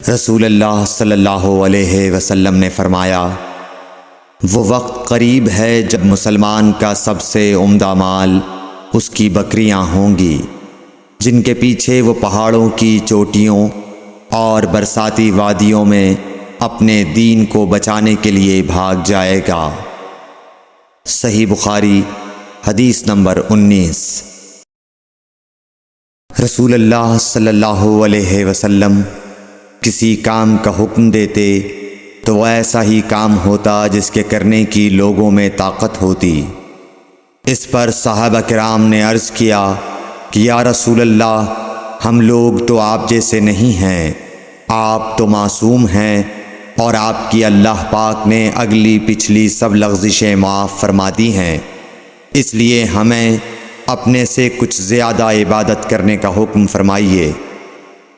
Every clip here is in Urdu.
رسول اللہ صلی اللہ علیہ وسلم نے فرمایا، وہ وقت قریب ہے جب مسلمان کا سب سے عمدہ مال اس کی بکریاں ہوں گی، جن کے پیچھے وہ پہاڑوں کی چوٹیوں اور برساتی وادیوں میں اپنے دین کو بچانے کے لیے بھاگ جائے گا۔ صحیح بخاری حدیث نمبر 19۔ رسول اللہ صلی اللہ علیہ وسلم کسی کام کا حکم دیتے تو وہ ایسا ہی کام ہوتا جس کے کرنے کی لوگوں میں طاقت ہوتی۔ اس پر صحابہ کرام نے عرض کیا کہ یا رسول اللہ، ہم لوگ تو آپ جیسے نہیں ہیں، آپ تو معصوم ہیں اور آپ کی اللہ پاک نے اگلی پچھلی سب لغزشیں معاف فرما دی ہیں، اس لیے ہمیں اپنے سے کچھ زیادہ عبادت کرنے کا حکم فرمائیے۔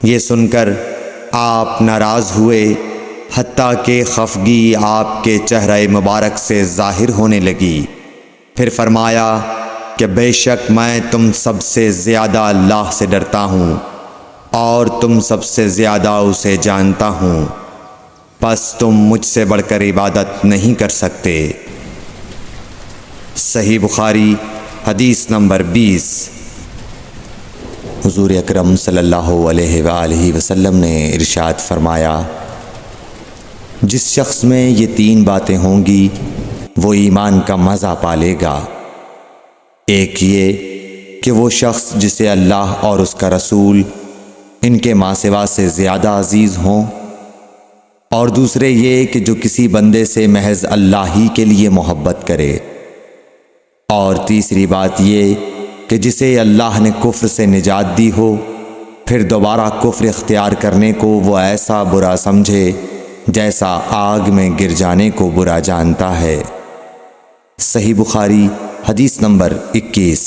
یہ سن کر آپ ناراض ہوئے، حتیٰ کہ خفگی آپ کے چہرہ مبارک سے ظاہر ہونے لگی۔ پھر فرمایا کہ بے شک میں تم سب سے زیادہ اللہ سے ڈرتا ہوں اور تم سب سے زیادہ اسے جانتا ہوں، پس تم مجھ سے بڑھ کر عبادت نہیں کر سکتے۔ صحیح بخاری حدیث نمبر 20۔ حضور اکرم صلی اللہ علیہ وآلہ وسلم نے ارشاد فرمایا، جس شخص میں یہ 3 باتیں ہوں گی وہ ایمان کا مزہ پالے گا۔ ایک یہ کہ وہ شخص جسے اللہ اور اس کا رسول ان کے ماں سوا سے زیادہ عزیز ہوں، اور دوسرے یہ کہ جو کسی بندے سے محض اللہ ہی کے لیے محبت کرے، اور تیسری بات یہ کہ جسے اللہ نے کفر سے نجات دی ہو، پھر دوبارہ کفر اختیار کرنے کو وہ ایسا برا سمجھے جیسا آگ میں گر جانے کو برا جانتا ہے۔ صحیح بخاری حدیث نمبر 21۔